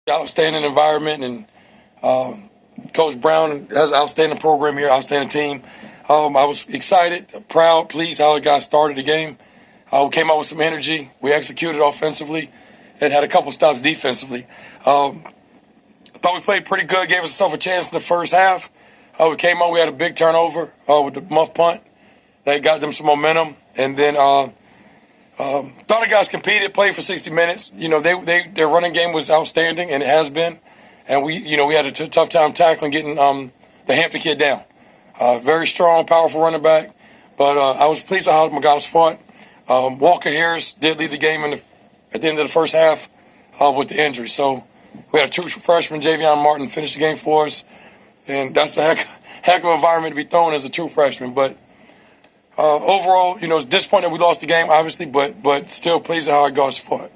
Outstanding environment, and Coach Brown has an outstanding program here, outstanding team. I was excited, proud, pleased how the guys started the game. We came out with some energy. We executed offensively and had a couple stops defensively. I thought we played pretty good, gave ourselves a chance in the first half. We came out, we had a big turnover with the muff punt. That got them some momentum. And then thought the guys competed, played for 60 minutes. Their running game was outstanding, and it has been. And we had a tough time tackling, getting the Hampton kid down. Very strong, powerful running back. But I was pleased with how my guys fought. Walker Harris did lead the game at the end of the first half with the injury. So we had a true freshman, Javion Martin, finish the game for us. And that's a heck of an environment to be thrown as a true freshman. But overall, it's disappointing we lost the game, obviously, but still pleased with how our guys fought.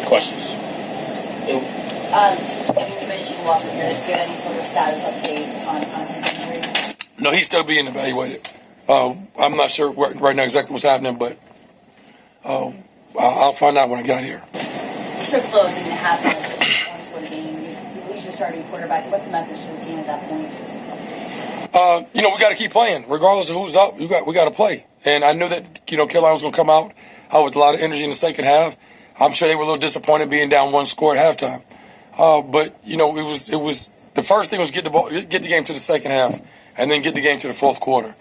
Questions? You mentioned Walker Harris. Do you have any sort of status update on his injury? No, he's still being evaluated. I'm not sure right now exactly what's happening, but I'll find out when I get out here. You're so close and you have this one-score game. You lose your starting quarterback. What's the message to the team at that point? We got to keep playing. Regardless of who's up, we got to play. And I knew that, Carolina was going to come out with a lot of energy in the second half. I'm sure they were a little disappointed being down one score at halftime. But it was the first thing was get the game to the second half, and then get the game to the fourth quarter.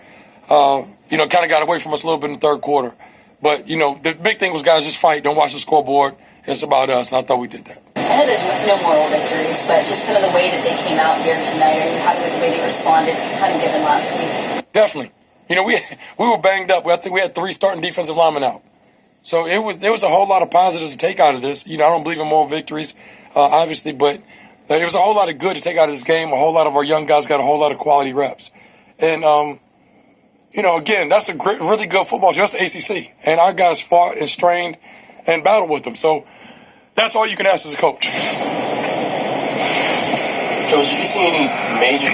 Kind of got away from us a little bit in the third quarter. But, the big thing was guys just fight. Don't watch the scoreboard. It's about us, and I thought we did that. I know there's no moral victories, but just kind of the way that they came out here tonight, or how the way they responded, kind of given last week. Definitely. We were banged up. I think we had 3 starting defensive linemen out. So there was a whole lot of positives to take out of this. I don't believe in moral victories, obviously, but there was a whole lot of good to take out of this game. A whole lot of our young guys got a whole lot of quality reps. And, again, that's a great, really good football team. That's the ACC. And our guys fought and strained and battled with them. So that's all you can ask as a coach. Coach, did you see any major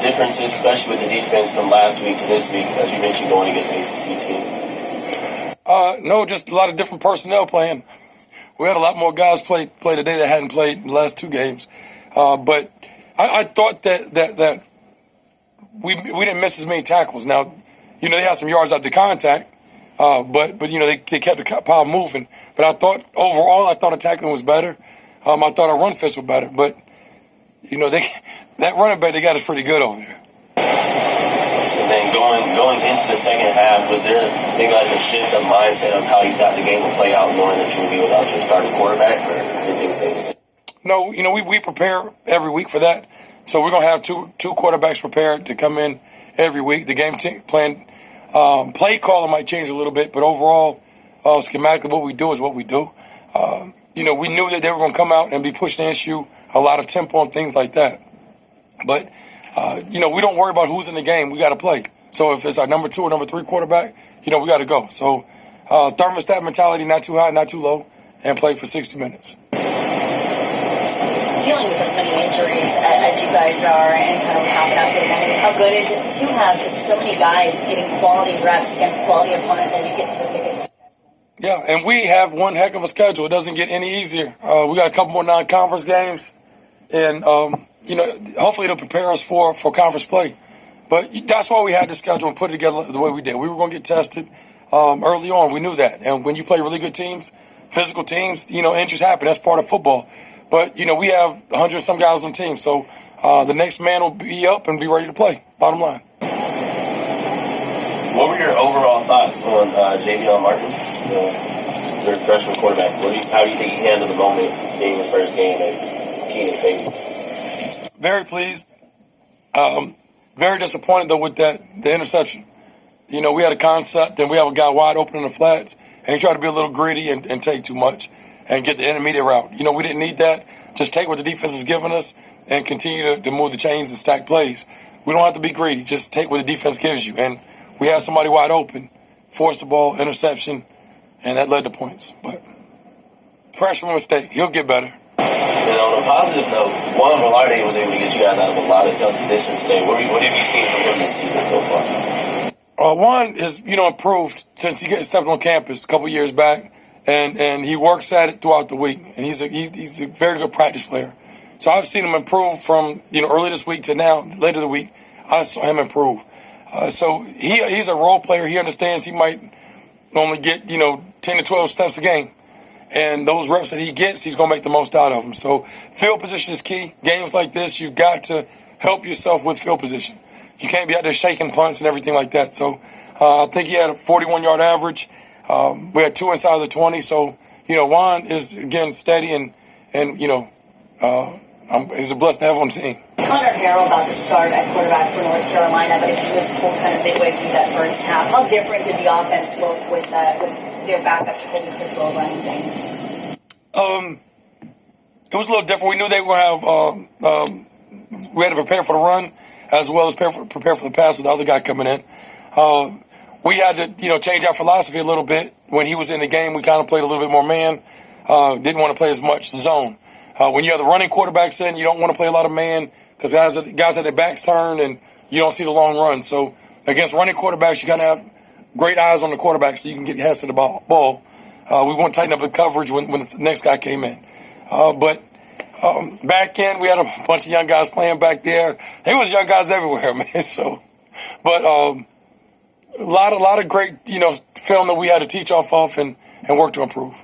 differences, especially with the defense from last week to this week, as you mentioned, going against the ACC team? No, just a lot of different personnel playing. We had a lot more guys play today that hadn't played in the last 2 games. But I thought that we didn't miss as many tackles. Now, they had some yards after contact, but they kept the pile moving. But I thought overall, the tackling was better. I thought our run fits were better. But that running back they got is pretty good over there. And then going into the second half, was there maybe like a shift of mindset of how you thought the game would play out, knowing that you would be without your starting quarterback, or did things stay the same? No, we prepare every week for that. So we're gonna have two quarterbacks prepared to come in every week. The game plan, play calling might change a little bit, but overall, schematically, what we do is what we do. We knew that they were gonna come out and be pushing the issue, a lot of tempo and things like that. But we don't worry about who's in the game. We got to play. So if it's our number 2 or number 3 quarterback, we got to go. So thermostat mentality, not too high, not too low, and play for 60 minutes. Dealing with as many injuries as you guys are and kind of what happened out there, how good is it to have just so many guys getting quality reps against quality opponents as you get to the big? Yeah, and we have one heck of a schedule. It doesn't get any easier. We got a couple more non-conference games, and hopefully it'll prepare us for conference play. But that's why we had the schedule and put it together the way we did. We were going to get tested early on. We knew that. And when you play really good teams, physical teams, injuries happen. That's part of football. But, we have 100-some guys on the team. So the next man will be up and be ready to play, bottom line. What were your overall thoughts on Javion Martin, your freshman quarterback? How do you think he handled the moment being his first game at Keene State? Very pleased. Very disappointed, though, with the interception. We had a concept, and we have a guy wide open in the flats, and he tried to be a little gritty and take too much and get the intermediate route. We didn't need that. Just take what the defense has given us and continue to move the chains and stack plays. We don't have to be greedy. Just take what the defense gives you. And we had somebody wide open, forced the ball, interception, and that led to points. But freshman mistake. He'll get better. And on a positive note, Juan Velarde was able to get you guys out of a lot of tough positions today. What have you seen from him this season so far? Juan is, improved since he stepped on campus a couple years back. and he works at it throughout the week. And he's a very good practice player. So I've seen him improve from early this week to now, later the week. I saw him improve. So he's a role player. He understands he might only get 10 to 12 steps a game, and those reps that he gets, he's going to make the most out of them. So field position is key. Games like this, you've got to help yourself with field position. You can't be out there shaking punts and everything like that. So I think he had a 41-yard average. We had 2 inside of the 20. So Juan is again steady and he's a blessing to have on the team. Connor Harrell about the start at quarterback for North Carolina, but he was pulled kind of midway through that first half. How different did the offense look with their backup Jacoby Crystal running things? It was a little different. We knew they were going to have. We had to prepare for the run as well as prepare for the pass with the other guy coming in. We had to change our philosophy a little bit. When he was in the game, we kind of played a little bit more man. Didn't want to play as much zone. When you have the running quarterbacks in, you don't want to play a lot of man because guys have their backs turned and you don't see the long run. So against running quarterbacks, you got to have great eyes on the quarterback so you can get hands to the ball. We want to tighten up the coverage when the next guy came in. But back in, we had a bunch of young guys playing back there. There was young guys everywhere, man. So, but a lot of great film that we had to teach off of and work to improve.